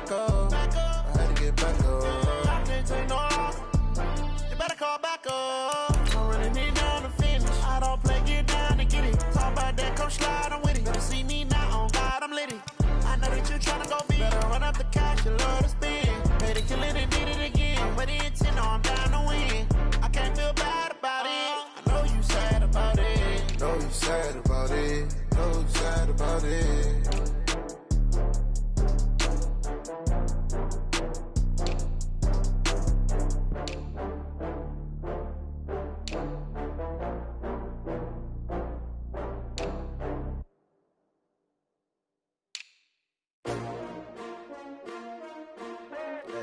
back up. I had to get back up. I can't take no off. You better call back up. Don't really need down to finish. I don't play, get down and get it. Talk about that, come slide, I'm with it. Better see me now, on God, I'm litty. I know that you tryna go big. Better run up the cash, you love to spend. Made it, kill it, and did it again. But the intent, no, I'm down to win. I can't feel bad about it. I know you sad about it. Know you sad about it. Know you sad about it.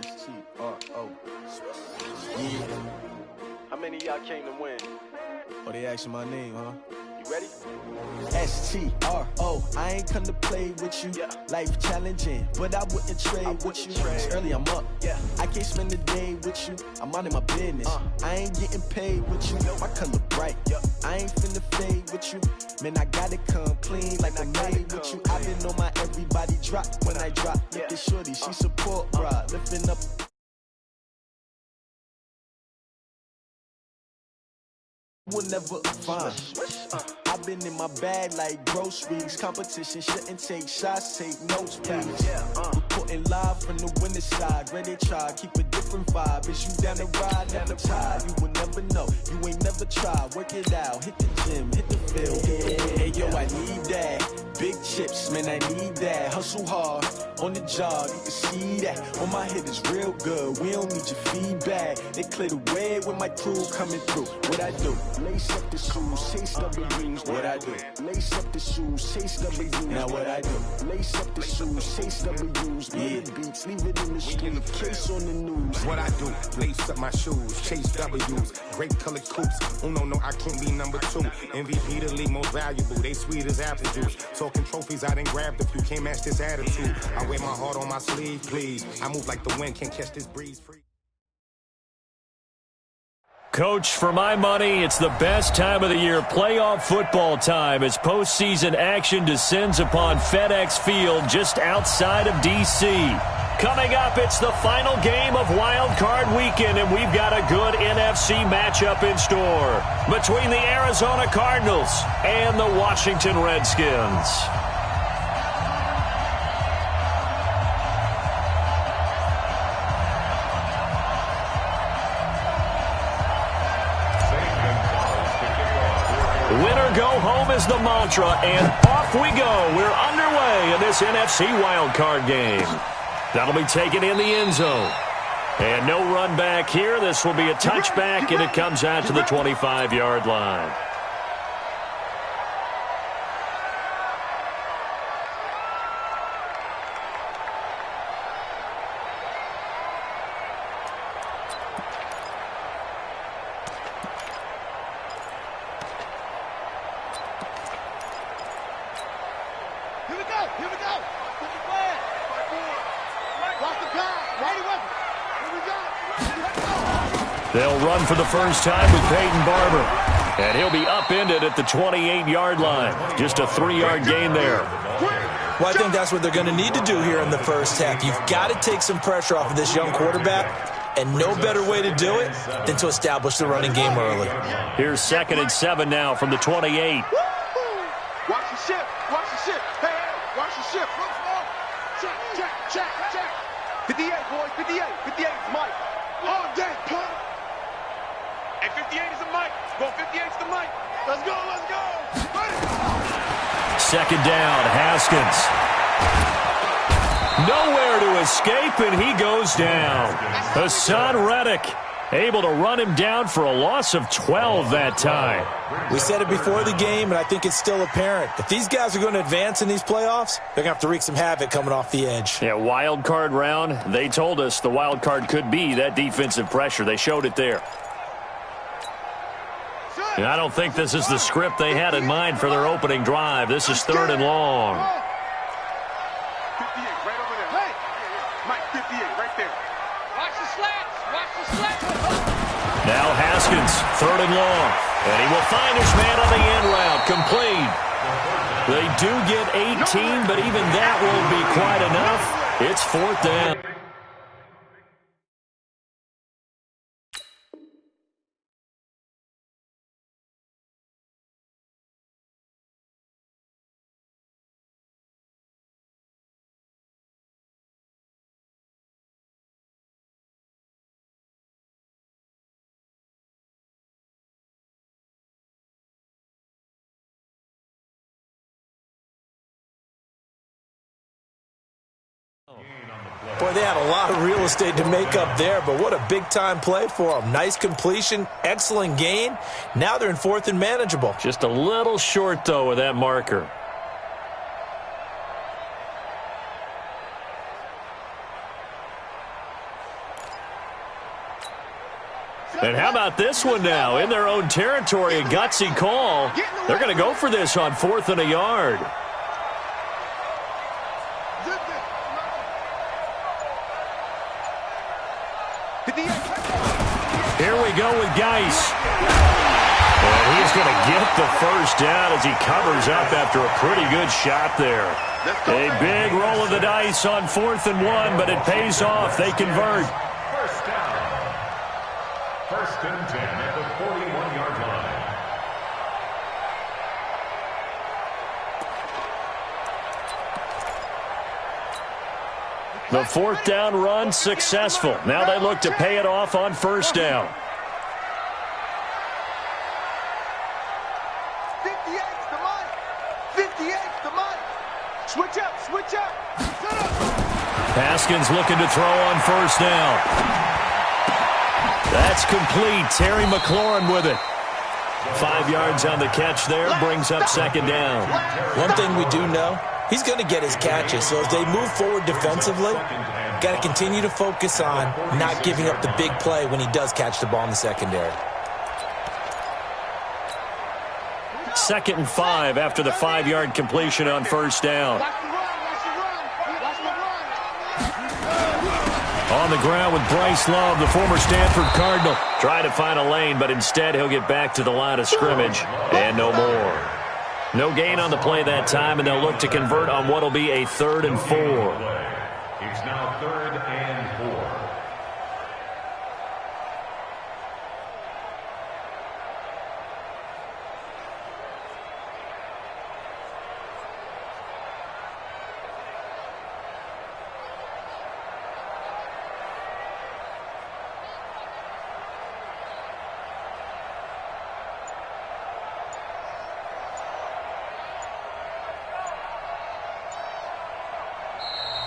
S-T-R-O. Yeah. How many of y'all came to win? Oh, they asking my name, huh? You ready? S-T-R-O. I ain't come to play with you. Yeah. Life challenging, but I wouldn't trade with you. It's early, I'm up. Yeah. I can't spend the day with you. I'm minding my business. I ain't getting paid with you. My color bright. Yeah. I ain't finna fade with you. Man, I gotta come clean like I made with you. I've been on my everybody drop when I drop. Look at shorty, she support, bruh. Lifting up. Will never find. I've been in my bag like groceries. Competition shouldn't take shots, take notes, please. Reporting live from the winning side. Ready to try, keep a different vibe. Is you down the ride, never tired. You will never know, you ain't never tried. Work it out, hit the gym, hit the field. Hey yo, I need that. Big chips, man, I need that. Hustle hard, on the job, you can see that. On my hit is real good, we don't need your feedback. They clear the way when my crew coming through. What I do? Lace up the shoes, chase W's. What I do? Lace up the shoes, chase W's. Now what I do? Lace up the shoes, chase W's. Yeah. Beats, leave it in the street, case on the news. What I do? Lace up my shoes, chase W's. Great colored coops. No, I can't be number 2. MVP the league most valuable. They sweet as apple juice. Talking trophies, I done grabbed a few. Can't match this attitude. I wear my heart on my sleeve, please. I move like the wind, can't catch this breeze free. Coach, for my money, it's the best time of the year, playoff football time, as postseason action descends upon FedEx Field just outside of D.C. Coming up, it's the final game of Wild Card Weekend, and we've got a good NFC matchup in store between the Arizona Cardinals and the Washington Redskins. Winner go home is the mantra, and off we go. We're underway in this NFC wildcard game. That'll be taken in the end zone. And no run back here. This will be a touchback, and it comes out to the 25-yard line. They'll run for the first time with Peyton Barber. And he'll be upended at the 28-yard line. Just a 3-yard gain there. Well, I think that's what they're going to need to do here in the first half. You've got to take some pressure off of this young quarterback, and no better way to do it than to establish the running game early. Here's 2nd and 7 now from the 28. Watch the ship. Watch the ship. Hey, watch the ship. Check. 58, boys. 58. 58 is Mike. All day, punk. And 58 is a Mike. Go 58 is the Mike. Let's go. Second down, Haskins. Nowhere to escape, and he goes down. Hassan Reddick able to run him down for a loss of 12 that time. We said it before the game, and I think it's still apparent. If these guys are going to advance in these playoffs, they're going to have to wreak some havoc coming off the edge. Yeah, wild card round. They told us the wild card could be that defensive pressure. They showed it there. And I don't think this is the script they had in mind for their opening drive. This is 3rd and long. 58 right over there. Hey, Mike, 58 right there. Watch the slats. Now Haskins, 3rd and long. And he will find his man on the end route. Complete. They do get 18, but even that won't be quite enough. It's 4th down. Boy, they had a lot of real estate to make up there, but what a big-time play for them. Nice completion, excellent gain. Now they're in 4th and manageable. Just a little short, though, with that marker. And how about this one now? In their own territory, a gutsy call. They're going to go for this on 4th and a yard. Here we go with Geis. And he's going to get the first down as he covers up after a pretty good shot there. A big roll of the dice on 4th and 1, but it pays off. They convert. First down. 1st and 10 at the 41-yard line. The 4th down run successful. Now they look to pay it off on 1st down. 58's the money. 58's the money. Switch up, switch up. Haskins looking to throw on 1st down. That's complete. Terry McLaurin with it. 5 yards on the catch there, brings up 2nd down. One thing we do know, he's going to get his catches. So as they move forward defensively, got to continue to focus on not giving up the big play when he does catch the ball in the secondary. 2nd and 5 after the 5-yard completion on 1st down. On the ground with Bryce Love, the former Stanford Cardinal. Trying to find a lane, but instead he'll get back to the line of scrimmage and no more. No gain on the play that time, and they'll look to convert on what will be a 3rd and 4. It's now 3rd and 4.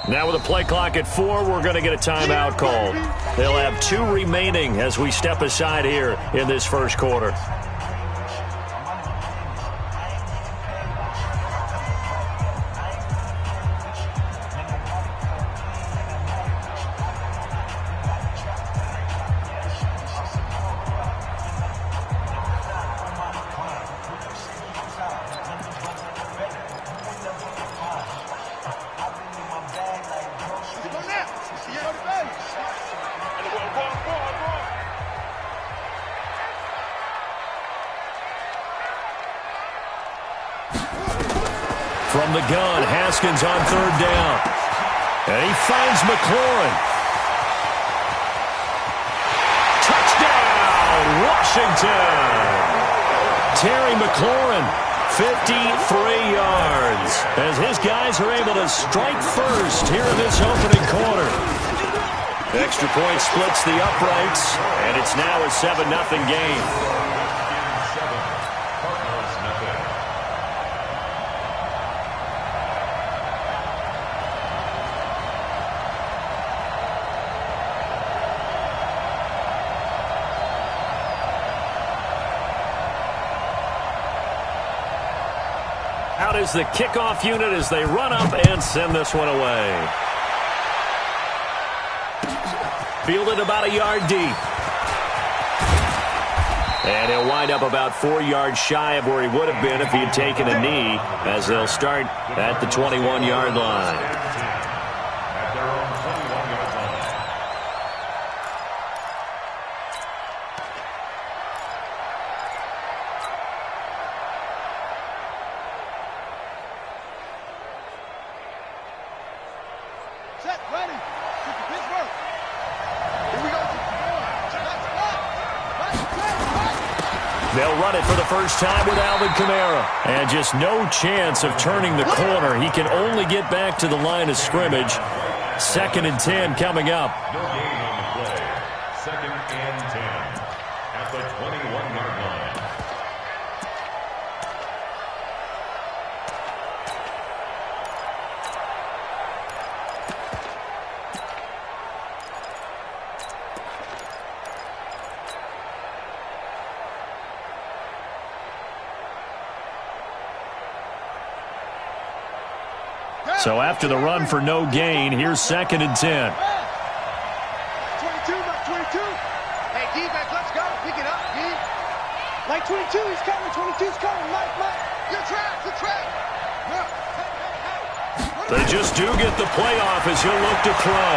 Now with a play clock at 4, we're going to get a timeout called. They'll have 2 remaining as we step aside here in this 1st quarter. From the gun, Haskins on 3rd down. And he finds McLaurin. Touchdown, Washington! Terry McLaurin, 53 yards, as his guys are able to strike first here in this opening quarter. Extra point splits the uprights, and it's now a 7-0 game. Out is the kickoff unit as they run up and send this one away. Fielded about a yard deep. And he'll wind up about 4 yards shy of where he would have been if he had taken a knee, as they'll start at the 21-yard line. set, ready. Pittsburgh. Here we go. They'll run it for the first time with Alvin Kamara. And just no chance of turning the corner. He can only get back to the line of scrimmage. 2nd and 10 coming up. No gain on the play. 2nd and 10 at the 21-yard line. So after the run for no gain, here's 2nd and 10. 22, Mike 22. Hey, defense, let's go. Pick it up, D. Mike 22, he's coming. 22's coming. Mike. Your track. They just do get the playoff as he'll look to throw.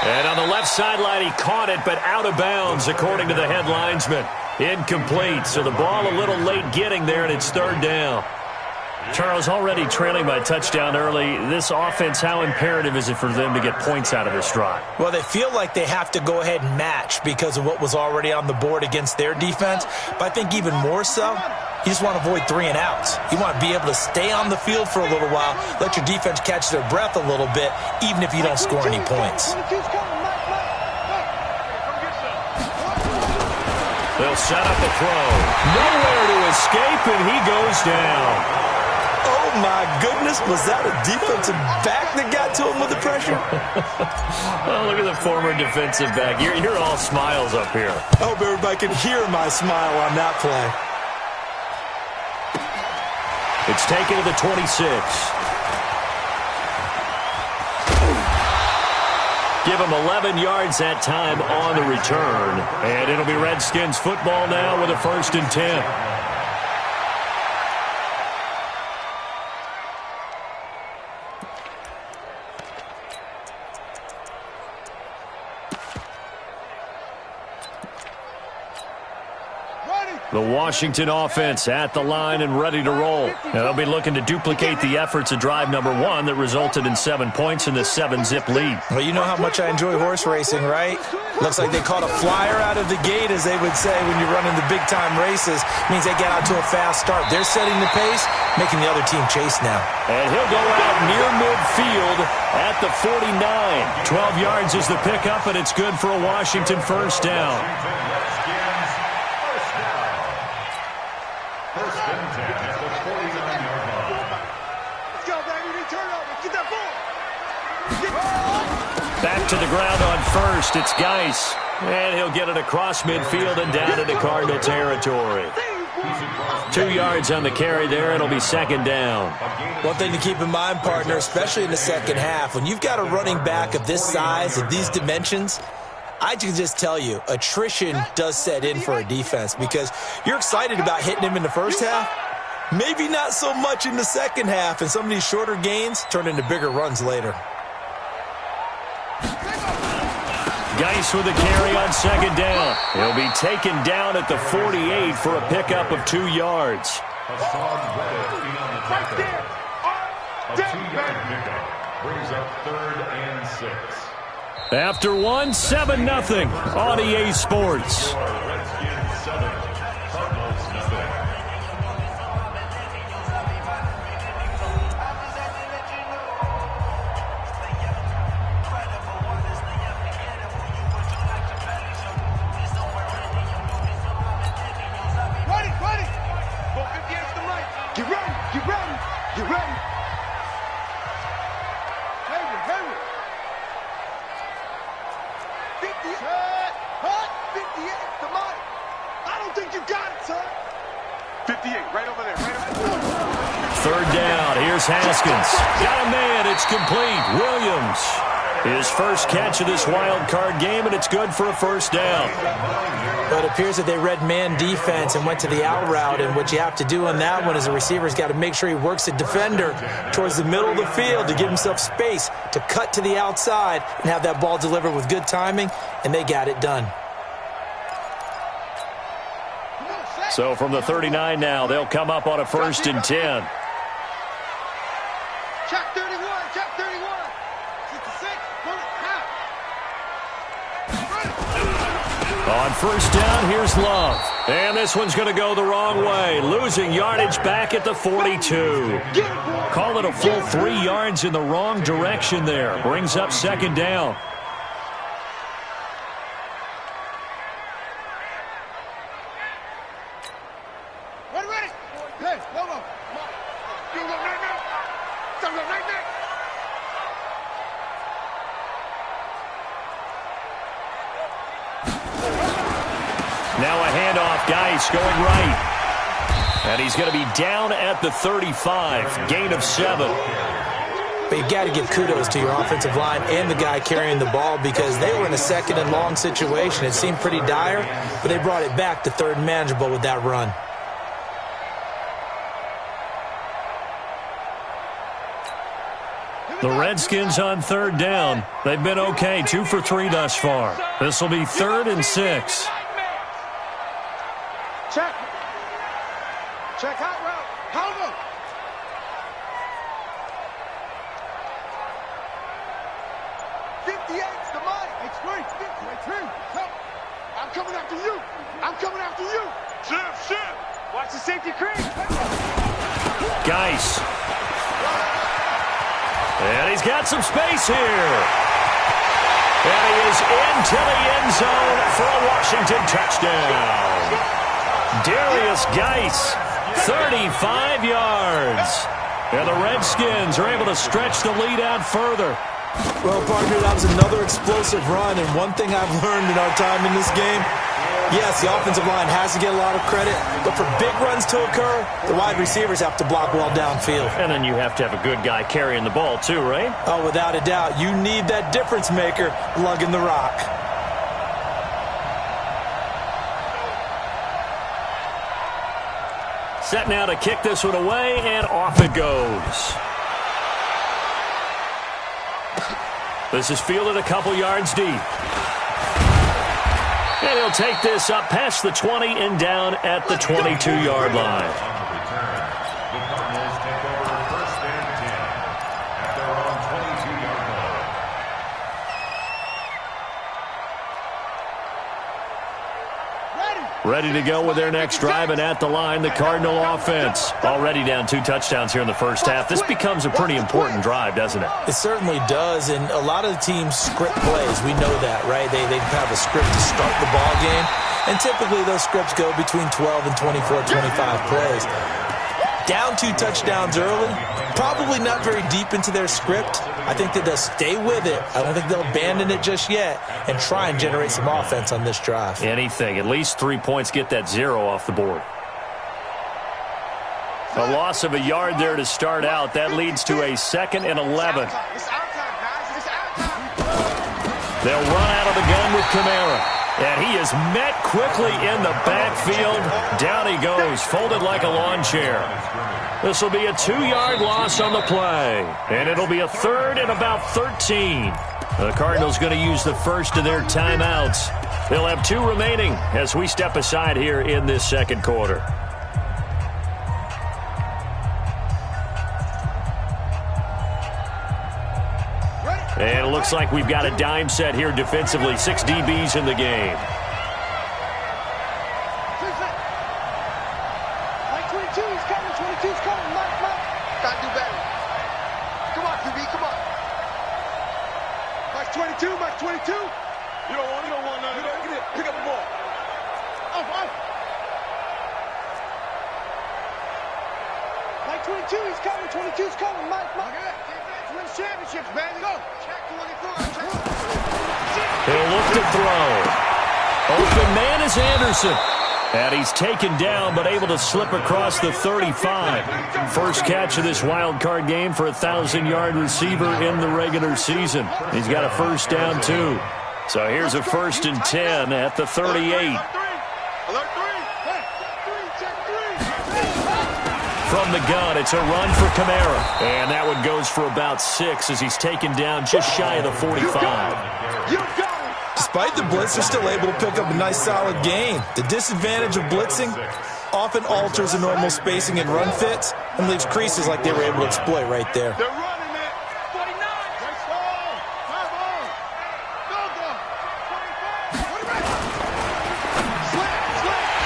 And on the left sideline, he caught it, but out of bounds, according to the head linesman. Incomplete, so the ball a little late getting there, and it's 3rd down. Charles, already trailing by touchdown early. This offense, how imperative is it for them to get points out of this drive? Well, they feel like they have to go ahead and match because of what was already on the board against their defense. But I think even more so, you just want to avoid 3 and outs. You want to be able to stay on the field for a little while, let your defense catch their breath a little bit, even if you don't score any points. They'll set up a throw. Nowhere to escape, and he goes down. Oh, my goodness. Was that a defensive back that got to him with the pressure? Oh, look at the former defensive back. You're all smiles up here. I hope everybody can hear my smile on that play. It's taken to the 26. Give him 11 yards that time on the return. And it'll be Redskins football now with a 1st and 10. The Washington offense at the line and ready to roll. Now they'll be looking to duplicate the efforts of drive number 1 that resulted in 7 points in the 7-zip lead. Well, you know how much I enjoy horse racing, right? Looks like they caught a flyer out of the gate, as they would say when you're running the big-time races. Means they get out to a fast start. They're setting the pace, making the other team chase now. And he'll go out near midfield at the 49. 12 yards is the pickup, and it's good for a Washington first down. Back to the ground on first. It's Geis. And he'll get it across midfield and down into Cardinal territory. 2 yards on the carry there. It'll be 2nd down. One thing to keep in mind, partner, especially in the second half, when you've got a running back of this size, of these dimensions, I can just tell you, attrition does set in for a defense because you're excited about hitting him in the first half. Maybe not so much in the second half, and some of these shorter gains turn into bigger runs later. Geis with a carry on 2nd down. He'll be taken down at the 48 for a pickup of 2 yards. A 2-yard pickup brings up 3rd and 6. After 1, 7-0 on EA Sports. Redskins 7, Cardinals 0. Get ready. Henry. 58. Hut. 58. Come on. I don't think you got it, son. 58. Right over there. 3rd down. Here's Haskins. Got a man. It's complete. Williams. His first catch of this wild card game, and it's good for a first down. But it appears that they read man defense and went to the out route, and what you have to do on that one is the receiver's got to make sure he works the defender towards the middle of the field to give himself space to cut to the outside and have that ball delivered with good timing, and they got it done. So from the 39 now, they'll come up on a 1st and 10. Check 31. check 31. 66, pull it, half. On first down, here's Love. And this one's going to go the wrong way. Losing yardage back at the 42. Call it a full 3 yards in the wrong direction there. Brings up second down. Ready. Hey, Logo. You look right now. Don't look right now. Now a handoff. Geis going right. And he's going to be down at the 35. Gain of 7. But you've got to give kudos to your offensive line and the guy carrying the ball because they were in a second and long situation. It seemed pretty dire, but they brought it back to third and manageable with that run. The Redskins on third down. They've been okay, 2 for 3 thus far. This will be 3rd and 6. Check. Check out route. Hold up. '58's the mic. It's great. I'm coming after you. I'm coming after you. Shift. Watch the safety creep. Geis. And he's got some space here. And he is into the end zone for a Washington touchdown. Darius Geis, 35 yards. And the Redskins are able to stretch the lead out further. Well, partner, that was another explosive run, and one thing I've learned in our time in this game, yes, the offensive line has to get a lot of credit, but for big runs to occur, the wide receivers have to block well downfield. And then you have to have a good guy carrying the ball too, right? Oh, without a doubt. You need that difference maker lugging the rock. Set now to kick this one away, and off it goes. This is fielded a couple yards deep. And he'll take this up past the 20 and down at the 22-yard line. On the return, the Cardinals take over 1st and 10 at their own 22-yard line. Ready to go with their next drive, and at the line, the Cardinal offense. Already down 2 touchdowns here in the first half. This becomes a pretty important drive, doesn't it? It certainly does, and a lot of the teams script plays. We know that, right? They have a script to start the ball game, and typically those scripts go between 12 and 24, 25 plays. Down 2 touchdowns early, probably not very deep into their script. I think that they'll stay with it. I don't think they'll abandon it just yet and try and generate some offense on this drive. Anything. At least 3 points, get that 0 off the board. A loss of a yard there to start out. That leads to a 2nd and 11. They'll run out of the gun with Kamara. And he is met quickly in the backfield. Down he goes, folded like a lawn chair. This will be a 2-yard loss on the play. And it'll be a 3rd and about 13. The Cardinals going to use the first of their timeouts. They'll have 2 remaining as we step aside here in this second quarter. And it looks like we've got a dime set here defensively. 6 DBs in the game. Mike 22 is coming. 22 is coming. Mike. Gotta do better. Come on, QB. Come on. Mike 22. Mike 22. You don't want none of that. Get it. Pick up the ball. Off. Mike 22 is coming. 22 is coming. Mike. Win championships, baby. Go. Check 24. He'll look to throw. Open man is Anderson. And he's taken down, but able to slip across the 35. First catch of this wild card game for a 1,000-yard receiver in the regular season. He's got a first down, too. So here's a 1st and 10 at the 38. From the gun, it's a run for Kamara. And that one goes for about 6 as he's taken down just shy of the 45. Despite the blitz, they're still able to pick up a nice solid gain. The disadvantage of blitzing often alters the normal spacing and run fits and leaves creases like they were able to exploit right there. They're running it.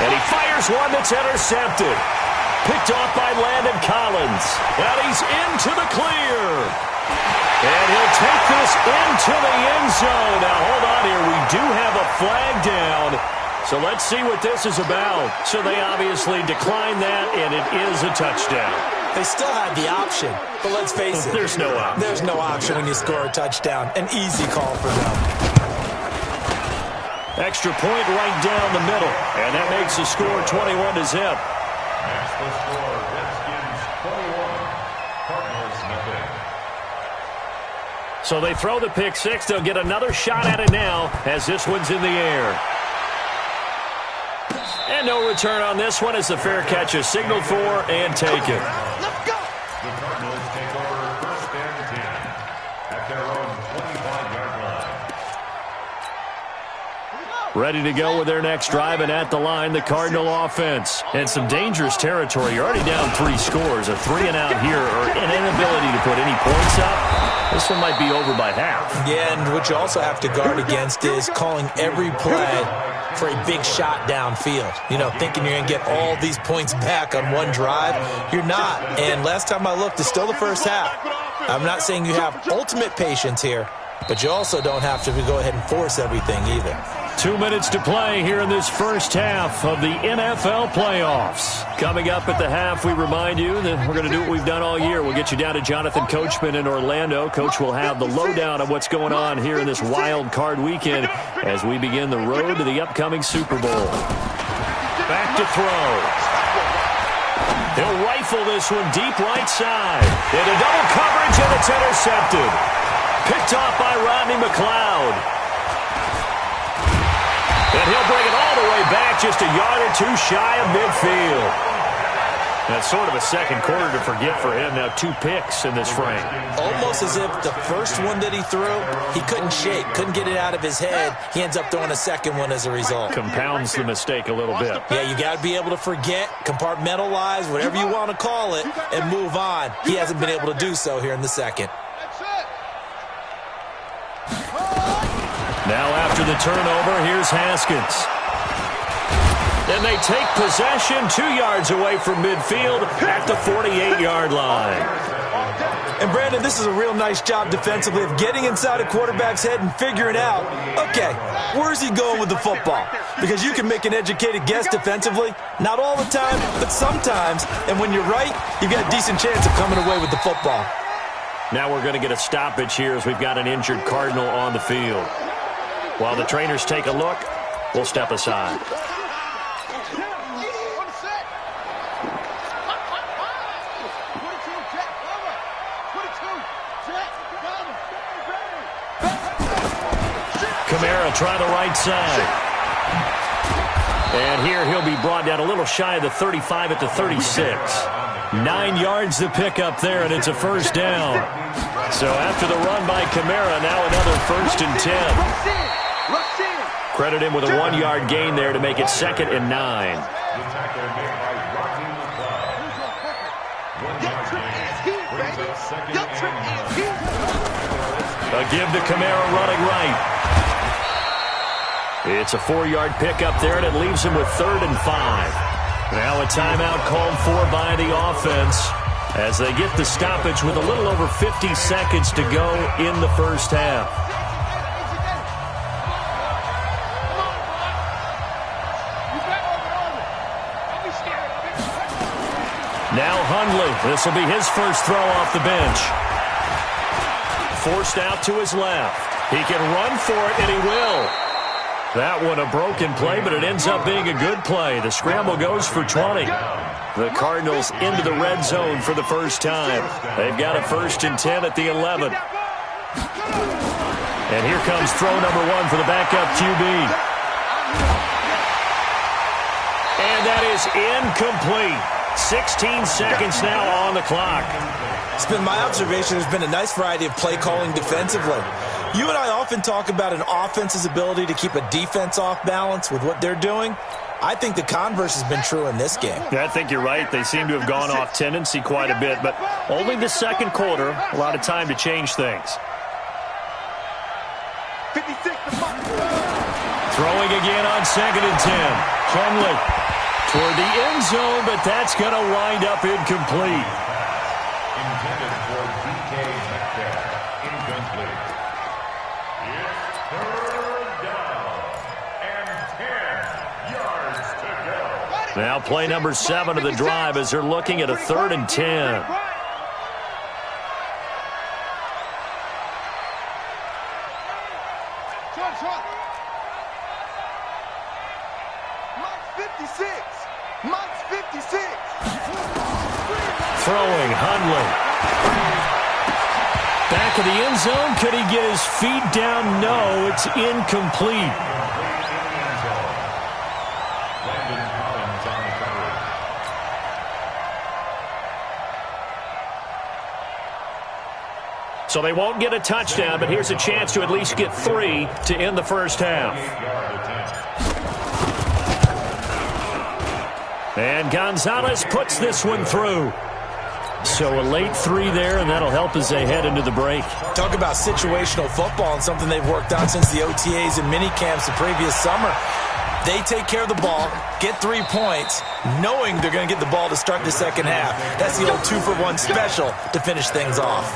And he fires one that's intercepted. Picked off by Landon Collins. And he's into the clear. And he'll take this into the end zone. Now, hold on here. We do have a flag down. So let's see what this is about. So they obviously declined that, and it is a touchdown. They still had the option, but let's face it. There's no option. There's no option when you score a touchdown. An easy call for them. Extra point right down the middle, and that makes the score 21-0. That's the score. Redskins 21. Cardinals nothing. So they throw the pick six. They'll get another shot at it now as this one's in the air. And no return on this one as the fair catch is signaled for and taken. The Cardinals take over first and 10 at their own 25-yard line. Ready to go with their next drive, and at the line, the Cardinal offense. And some dangerous territory. You're already down 3 scores. A 3-and-out here, or an inability to put any points up. This one might be over by half. Yeah, and what you also have to guard against is calling every play for a big shot downfield. You know, thinking you're going to get all these points back on one drive. You're not. And last time I looked, it's still the first half. I'm not saying you have ultimate patience here, but you also don't have to go ahead and force everything either. 2 minutes to play here in this first half of the NFL playoffs. Coming up at the half, we remind you that we're going to do what we've done all year. We'll get you down to Jonathan Coachman in Orlando. Coach will have the lowdown of what's going on here in this wild card weekend as we begin the road to the upcoming Super Bowl. Back to throw. He'll rifle this one deep right side. Into double coverage, and it's intercepted. Picked off by Rodney McLeod. And he'll bring it all the way back, just a yard or two shy of midfield. That's sort of a second quarter to forget for him. Now 2 picks in this frame. Almost as if the first one that he threw, he couldn't shake, couldn't get it out of his head. He ends up throwing a second one as a result. Compounds the mistake a little bit. Yeah, you got to be able to forget, compartmentalize, whatever you want to call it, and move on. He hasn't been able to do so here in the second. Now after the turnover, here's Haskins. And they take possession 2 yards away from midfield at the 48-yard line. And Brandon, this is a real nice job defensively of getting inside a quarterback's head and figuring out, okay, where's he going with the football? Because you can make an educated guess defensively, not all the time, but sometimes. And when you're right, you've got a decent chance of coming away with the football. Now we're going to get a stoppage here as we've got an injured Cardinal on the field. While the trainers take a look, we'll step aside. Kamara try the right side. And here he'll be brought down a little shy of the 35 at the 36. 9 yards to pick up there, and it's a first down. So after the run by Kamara, now another 1st and 10. Credit him with a 1-yard gain there to make it 2nd and 9. A give to Kamara running right. It's a 4-yard pickup there, and it leaves him with 3rd and 5. Now a timeout called for by the offense as they get the stoppage with a little over 50 seconds to go in the first half. Now Hundley. This will be his first throw off the bench. Forced out to his left. He can run for it, and he will. That one a broken play, but it ends up being a good play. The scramble goes for 20. The Cardinals into the red zone for the first time. They've got a 1st and 10 at the 11. And here comes throw number 1 for the backup QB. And that is incomplete. 16 seconds now on the clock. It's been my observation there's been a nice variety of play calling defensively. You and I often talk about an offense's ability to keep a defense off balance with what they're doing. I think the converse has been true in this game. Yeah, I think you're right. They seem to have gone off tendency quite a bit, but only the second quarter, a lot of time to change things. 56 to 5. Throwing again on 2nd and 10. Hundley for the end zone, but that's going to wind up incomplete. Intended for DK Metcalf. Incomplete. It's third down and 10 yards to go. Now play number 7 of the drive as they're looking at a 3rd and 10. Throwing, Hundley. Back of the end zone. Could he get his feet down? No, it's incomplete. So they won't get a touchdown, but here's a chance to at least get 3 to end the first half. And Gonzalez puts this one through. So a late 3 there, and that'll help as they head into the break. Talk about situational football and something they've worked on since the OTAs and mini camps the previous summer. They take care of the ball, get 3 points, knowing they're going to get the ball to start the second half. That's the old 2-for-1 special to finish things off.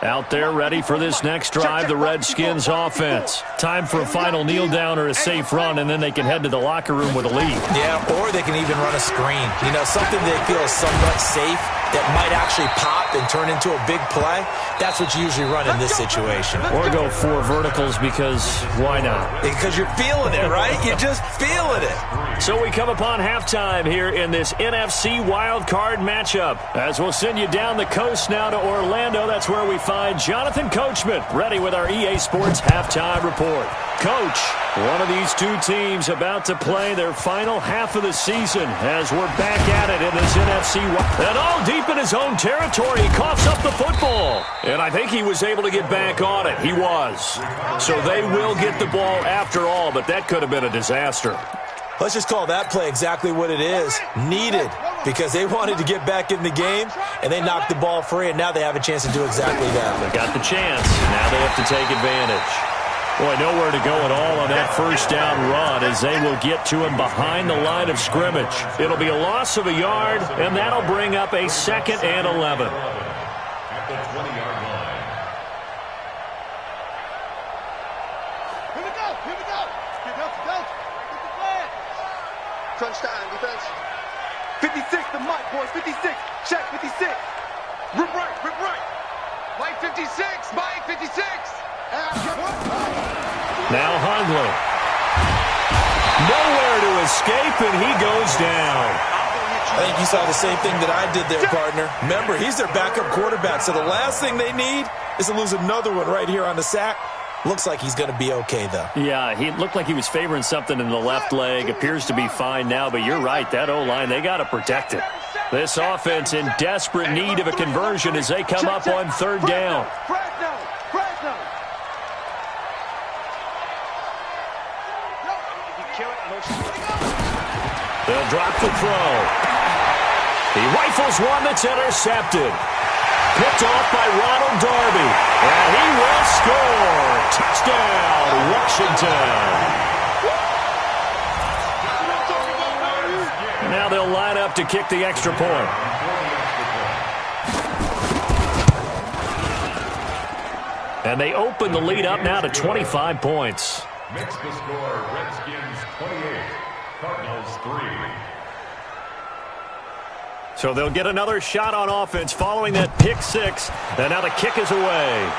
Out there ready for this next drive, the Redskins offense. Time for a final kneel down or a safe run, and then they can head to the locker room with a lead. Yeah, or they can even run a screen. You know, something they feel is somewhat safe that might actually pop and turn into a big play. That's what you usually run in this situation. Or go 4 verticals because why not? Because you're feeling it, right? You're just feeling it. So we come upon halftime here in this NFC wildcard matchup. As we'll send you down the coast now to Orlando, that's where we find Jonathan Coachman ready with our EA Sports halftime report. Coach, one of these 2 teams about to play their final half of the season as we're back at it in this NFC. And all deep in his own territory, he coughs up the football. And I think he was able to get back on it. He was. So they will get the ball after all, but that could have been a disaster. Let's just call that play exactly what it is. Needed, because they wanted to get back in the game, and they knocked the ball free, and now they have a chance to do exactly that. They got the chance. Now they have to take advantage. Boy, nowhere to go at all on that first down run as they will get to him behind the line of scrimmage. It'll be a loss of a yard, and that'll bring up a 2nd and 11. At the 20-yard line. Here we go. Get the flag. Crunch time, defense. 56, the mic, boys. 56. Check, 56. Rip right. Mike 56. Mike 56. Now Hundley. Nowhere to escape, and he goes down. I think you saw the same thing that I did there, partner. Remember, he's their backup quarterback, so the last thing they need is to lose another one right here on the sack. Looks like he's going to be okay, though. Yeah, he looked like he was favoring something in the left leg. Appears to be fine now, but you're right. That O-line, they got to protect it. This offense in desperate need of a conversion as they come up on 3rd down. They'll drop the throw. He rifles one that's intercepted. Picked off by Ronald Darby. And he will score. Touchdown, Washington. Now they'll line up to kick the extra point. And they open the lead up now to 25 points. Makes the score Redskins 28, Cardinals 3. So they'll get another shot on offense following that pick 6. And now the kick is away.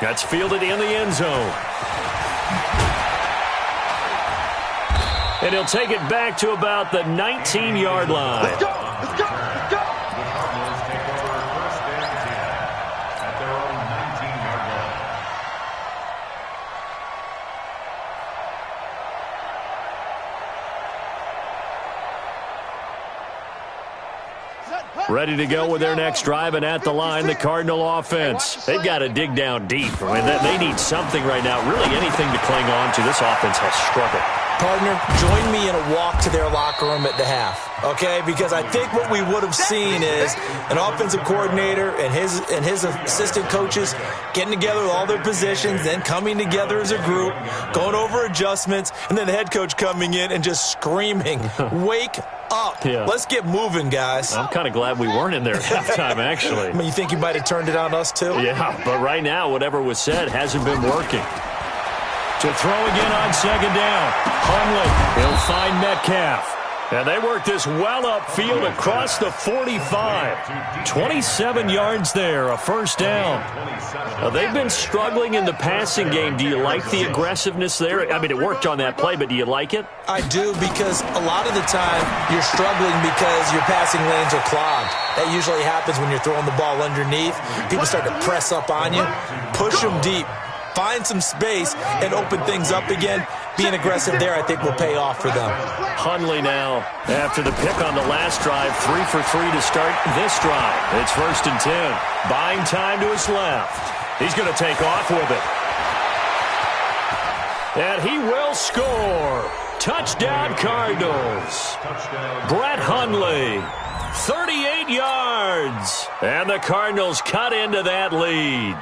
That's fielded in the end zone. And he'll take it back to about the 19-yard line. Let's go. The Cardinals take over 1st and 10 at their own 19-yard line. Ready to go with their next drive, and at the line, the Cardinal offense. They've got to dig down deep. I mean, they need something right now, really anything to cling on to. This offense has struggled. Partner, join me in a walk to their locker room at the half, okay? Because I think what we would have seen is an offensive coordinator and his assistant coaches getting together with all their positions, then coming together as a group, going over adjustments, and then the head coach coming in and just screaming, "Wake up. Yeah. Let's get moving, guys." I'm kind of glad we weren't in there at halftime, actually. I mean, you think you might have turned it on us, too? Yeah, but right now, whatever was said hasn't been working. To throw again on second down. Hundley, he'll find Metcalf. And they work this well upfield across the 45. 27 yards there, a first down. They've been struggling in the passing game. Do you like the aggressiveness there? I mean, it worked on that play, but do you like it? I do, because a lot of the time you're struggling because your passing lanes are clogged. That usually happens when you're throwing the ball underneath. People start to press up on you. Push them deep. Find some space and open things up again. Being aggressive there, I think, will pay off for them. Hundley now, after the pick on the last drive, 3 for 3 to start this drive. It's 1st and 10. Buying time to his left. He's going to take off with it. And he will score. Touchdown, Cardinals. Brett Hundley, 38 yards. And the Cardinals cut into that lead.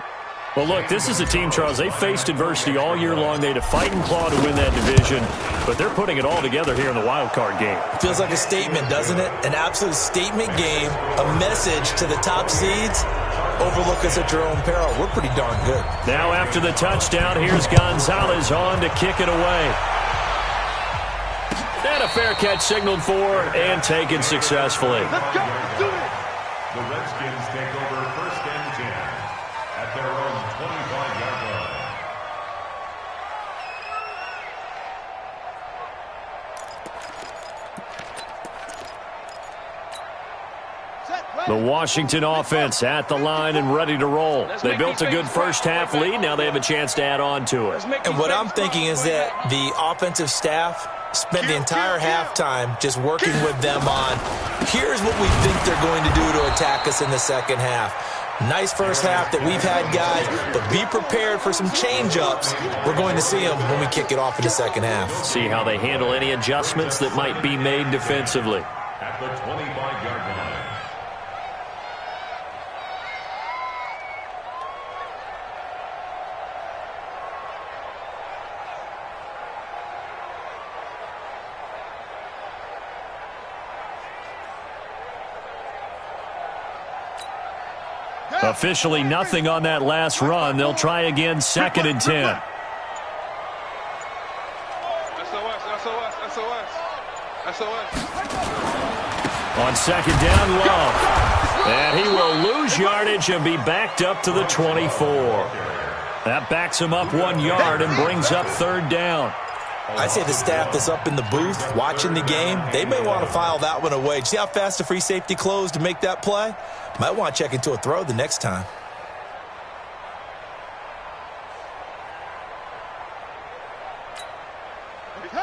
Well, look, this is a team, Charles, they faced adversity all year long. They had to fight and claw to win that division, but they're putting it all together here in the wild card game. Feels like a statement, doesn't it? An absolute statement game, a message to the top seeds. Overlook us at your own peril. We're pretty darn good. Now after the touchdown, here's Gonzalez on to kick it away. And a fair catch signaled for and taken successfully. Let's go. Do it. The Redskins take over 1st and 10 at their own 25-yard line. The Washington offense at the line and ready to roll. They built a good first half lead. Now they have a chance to add on to it. And what I'm thinking is that the offensive staff spent the entire halftime just working with them on, here's what we think they're going to do to attack us in the second half. Nice first half that we've had, guys, but be prepared for some change-ups. We're going to see them when we kick it off in the second half. See how they handle any adjustments that might be made defensively. At the 25-yard line. Officially nothing on that last run. They'll try again 2nd and 10. On 2nd down, Love. And he will lose yardage and be backed up to the 24. That backs him up 1 yard and brings up 3rd down. I'd say the staff that's up in the booth watching the game, they may want to file that one away. See how fast the free safety closed to make that play? Might want to check into a throw the next time.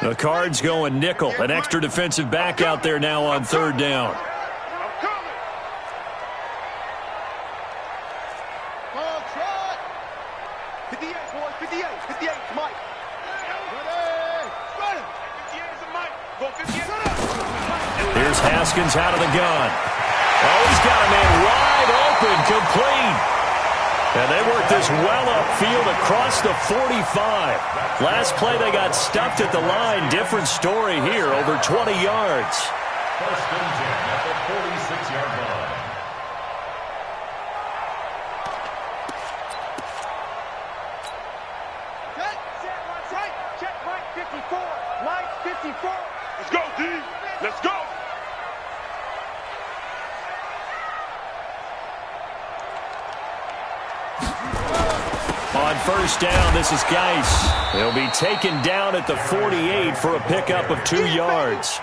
The Cards going nickel. An extra defensive back out there now on 3rd down. Here's Haskins out of the gun. Oh, he's got a man wide open, complete. And they worked this well upfield across the 45. Last play, they got stuffed at the line. Different story here, over 20 yards. 1st and 10 at the 46-yard line. Check right 54. Line 54. Let's go, D. Let's go. On 1st down, this is Geis. He'll be taken down at the 48 for a pickup of 2 yards.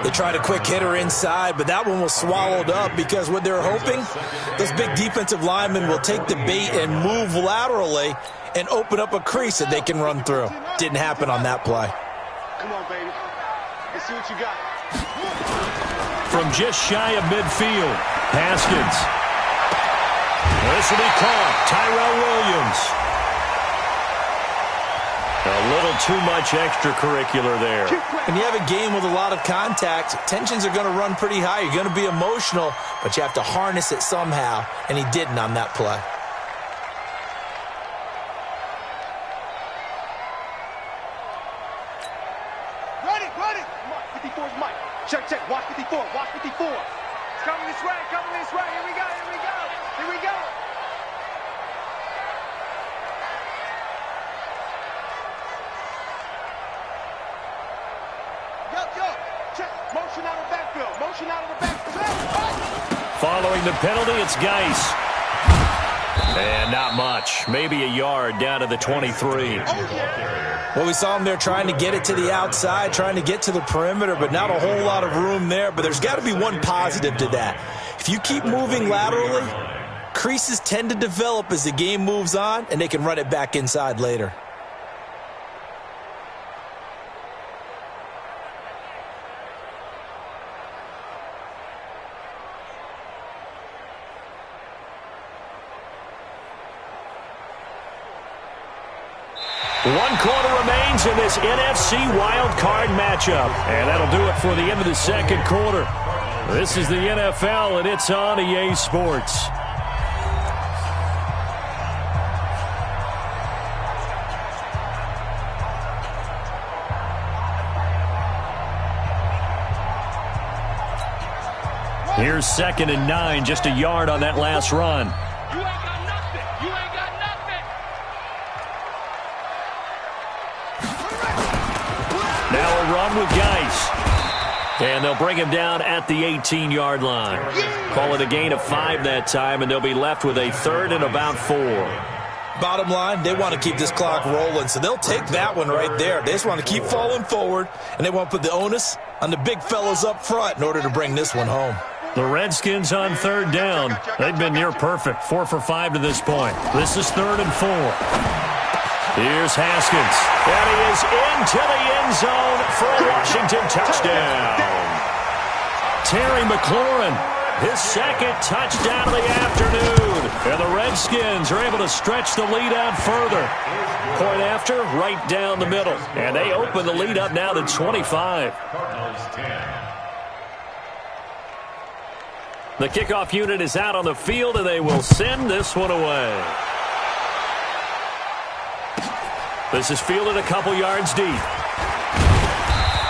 They tried a quick hitter inside, but that one was swallowed up because what they're hoping, those big defensive linemen will take the bait and move laterally and open up a crease that they can run through. Didn't happen on that play. Come on, baby. Let's see what you got. From just shy of midfield, Haskins. This will be caught. Tyrell Williams. A little too much extracurricular there. When you have a game with a lot of contact, tensions are going to run pretty high. You're going to be emotional, but you have to harness it somehow, and he didn't on that play. Ready. Come on, 54 is Mike. Check. Watch 54. It's coming this way. Here we go. Yo. Check. Motion out of the backfield. Following the penalty, it's Geis. And not much. Maybe a yard down to the 23. Well, we saw him there trying to get it to the outside, trying to get to the perimeter, but not a whole lot of room there. But there's got to be one positive to that. If you keep moving laterally, creases tend to develop as the game moves on, and they can run it back inside later. One quarter remains in this NFC wildcard matchup. And that'll do it for the end of the second quarter. This is the NFL, and it's on EA Sports. Here's 2nd and 9, just a yard on that last run. With Geis. And they'll bring him down at the 18-yard line. Call it a gain of 5 that time, and they'll be left with a 3rd and about 4. Bottom line, they want to keep this clock rolling, so they'll take that one right there. They just want to keep falling forward, and they want to put the onus on the big fellas up front in order to bring this one home. The Redskins on 3rd down. They've been near perfect, 4 for 5 to this point. This is 3rd and 4. Here's Haskins, and he is into the end zone for a Washington touchdown. Terry McLaurin, his 2nd touchdown of the afternoon. And the Redskins are able to stretch the lead out further. Point after, right down the middle. And they open the lead up now to 25. The kickoff unit is out on the field, and they will send this one away. This is fielded a couple yards deep.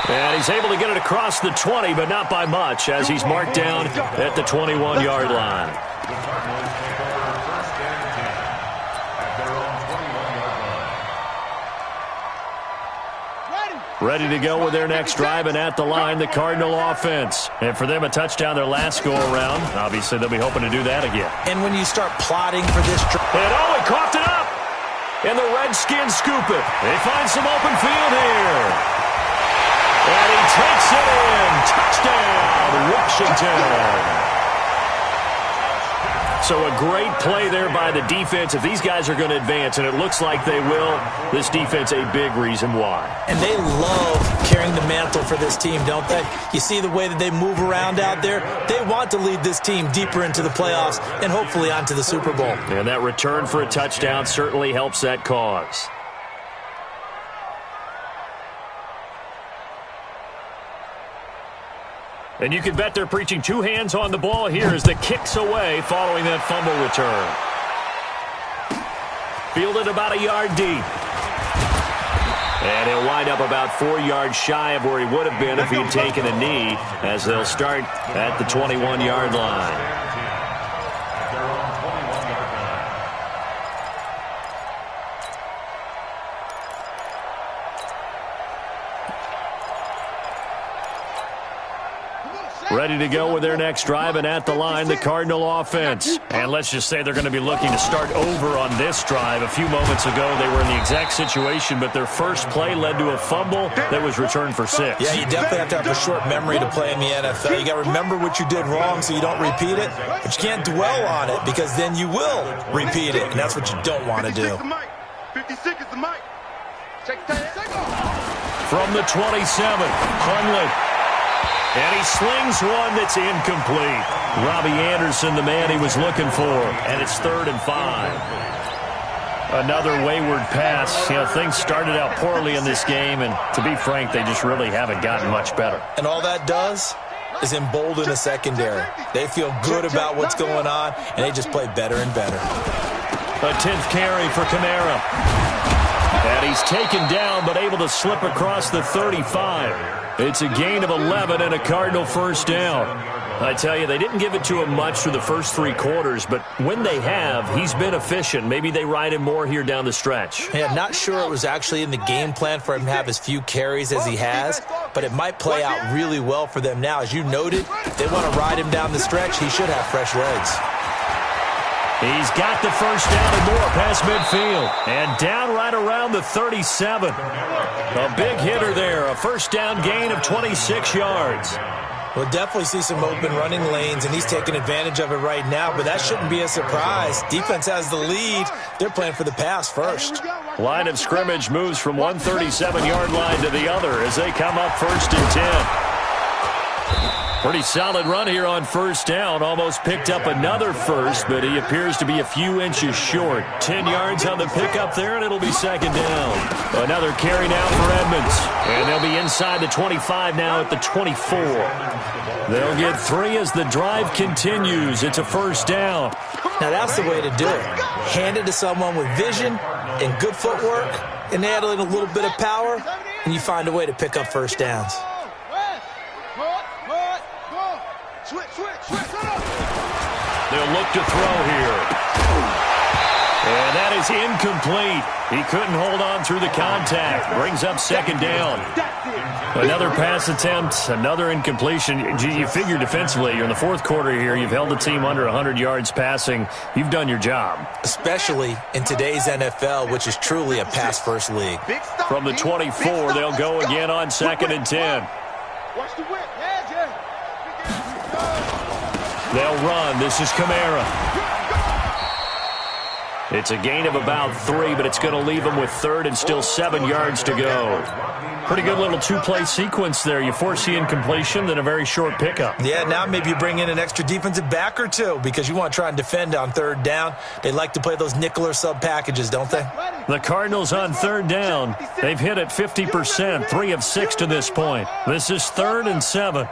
And he's able to get it across the 20, but not by much, as he's marked down at the 21-yard line. Ready to go with their next drive, and at the line, the Cardinal offense. And for them, a touchdown their last go-around. Obviously, they'll be hoping to do that again. And when you start plotting for this drive... And he coughed it up! And the Redskins scoop it. They find some open field here. And he takes it in. Touchdown, Washington. So a great play there by the defense. If these guys are going to advance, and it looks like they will, this defense a big reason why. And they love carrying the mantle for this team, don't they? You see the way that they move around out there? They want to lead this team deeper into the playoffs and hopefully onto the Super Bowl. And that return for a touchdown certainly helps that cause. And you can bet they're preaching 2 hands on the ball here as the kick's away following that fumble return. Fielded about a yard deep. And he'll wind up about 4 yards shy of where he would have been if he had taken a knee, as they'll start at the 21-yard line. Ready to go with their next drive, and at the line, the Cardinal offense. And let's just say they're going to be looking to start over on this drive. A few moments ago, they were in the exact situation, but their first play led to a fumble that was returned for 6. Yeah, you definitely have to have a short memory to play in the NFL. You got to remember what you did wrong so you don't repeat it, but you can't dwell on it because then you will repeat it, and that's what you don't want to do. 56 is the mic. From the 27, Hundley. And he slings one that's incomplete. Robbie Anderson, the man he was looking for. And it's 3rd and 5. Another wayward pass. You know, things started out poorly in this game, and to be frank, they just really haven't gotten much better. And all that does is embolden the secondary. They feel good about what's going on, and they just play better and better. A 10th carry for Kamara. And he's taken down, but able to slip across the 35. It's a gain of 11 and a Cardinal first down. I tell you, they didn't give it to him much through the first 3 quarters, but when they have, he's been efficient. Maybe they ride him more here down the stretch. Yeah, not sure it was actually in the game plan for him to have as few carries as he has, but it might play out really well for them now. As you noted, they want to ride him down the stretch. He should have fresh legs. He's got the first down and more past midfield. And down right around the 37. A big hitter there. A first down gain of 26 yards. We'll definitely see some open running lanes, and he's taking advantage of it right now, but that shouldn't be a surprise. Defense has the lead. They're playing for the pass first. Line of scrimmage moves from 137-yard line to the other as they come up 1st and 10. Pretty solid run here on first down. Almost picked up another first, but he appears to be a few inches short. 10 yards on the pickup there, and it'll be 2nd down. Another carry now for Edmonds. And they'll be inside the 25 now at the 24. They'll get 3 as the drive continues. It's a first down. Now that's the way to do it. Hand it to someone with vision and good footwork, and add in a little bit of power, and you find a way to pick up first downs. They'll look to throw here. And that is incomplete. He couldn't hold on through the contact. Brings up 2nd down. Another pass attempt, another incompletion. You figure defensively, you're in the 4th quarter here. You've held the team under 100 yards passing. You've done your job. Especially in today's NFL, which is truly a pass-first league. From the 24, they'll go again on 2nd and 10. They'll run. This is Kamara. It's a gain of about 3, but it's going to leave them with 3rd and still 7 yards to go. Pretty good little 2-play sequence there. You force the incompletion, then a very short pickup. Yeah, now maybe you bring in an extra defensive back or 2 because you want to try and defend on 3rd down. They like to play those nickel or sub packages, don't they? The Cardinals on 3rd down. They've hit it 50%, 3 of 6 to this point. This is 3rd and 7.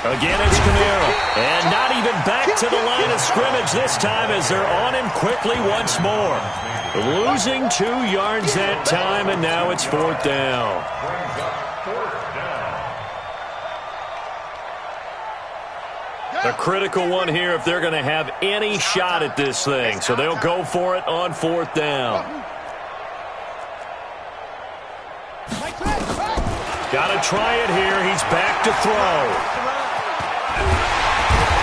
Again, it's Kamara. And not even back to the line of scrimmage this time as they're on him quickly once more. Losing 2 yards that time, and now it's 4th down. A critical one here if they're going to have any shot at this thing. So they'll go for it on 4th down. Got to try it here. He's back to throw.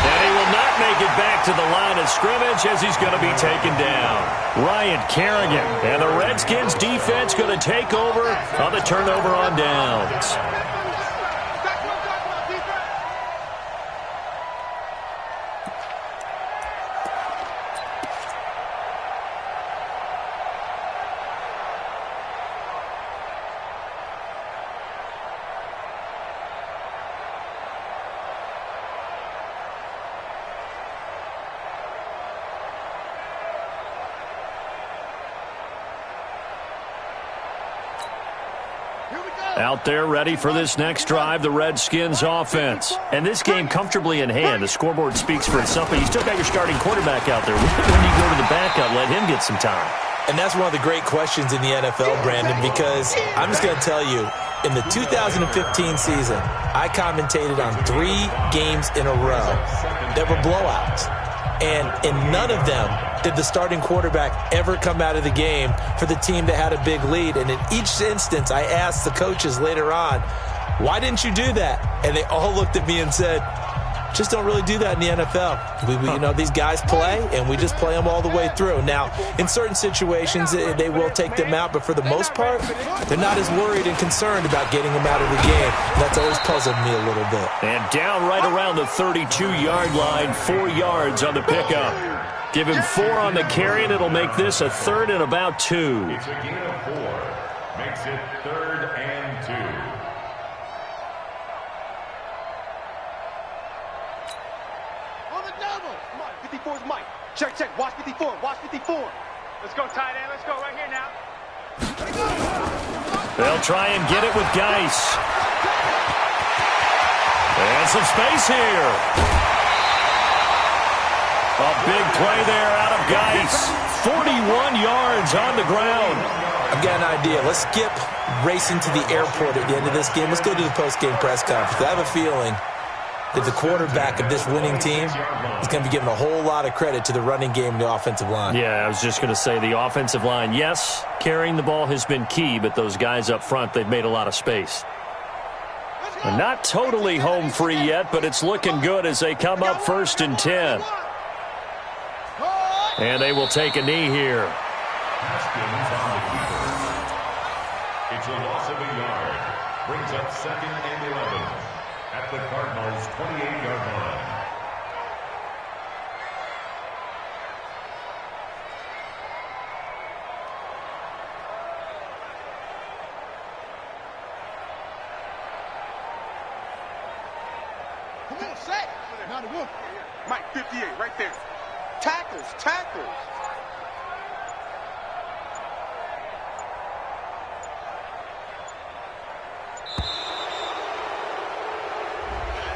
And he will not make it back to the line of scrimmage as he's going to be taken down. Ryan Kerrigan and the Redskins defense going to take over on the turnover on downs. Out there ready for this next drive, the Redskins offense. And this game comfortably in hand. The scoreboard speaks for itself, but you still got your starting quarterback out there. When do you go to the backup, let him get some time? And that's one of the great questions in the NFL, Brandon, because I'm just going to tell you, in the 2015 season, I commentated on 3 games in a row that were blowouts. And in none of them did the starting quarterback ever come out of the game for the team that had a big lead. And in each instance, I asked the coaches later on, why didn't you do that? And they all looked at me and said, just don't really do that in the NFL. You know, these guys play, and we just play them all the way through. Now, in certain situations, they will take them out, but for the most part, they're not as worried and concerned about getting them out of the game. That's always puzzled me a little bit. And down right around the 32-yard line, 4 yards on the pickup. Give him 4 on the carry, and it'll make this a 3rd and about 2. It's a gain of 4. Makes it 3rd and 2. Mike, 54's Mike. Check. Watch 54. Let's go, tight end. Let's go right here now. They'll try and get it with Geis. And some space here. A big play there out of Geis. 41 yards on the ground. I've got an idea. Let's skip racing to the airport at the end of this game. Let's go to the post-game press conference. I have a feeling that the quarterback of this winning team is going to be giving a whole lot of credit to the running game and the offensive line. Yeah, I was just going to say the offensive line, yes, carrying the ball has been key, but those guys up front, they've made a lot of space. And not totally home free yet, but it's looking good as they come up 1st and 10. And they will take a knee here. Haskins on the keeper. It's a loss of a yard. Brings up 2nd and 11 at the Cardinals' 28-yard line. Come on, set. Not a good. Mike, 58, right there. Tackles, tackles.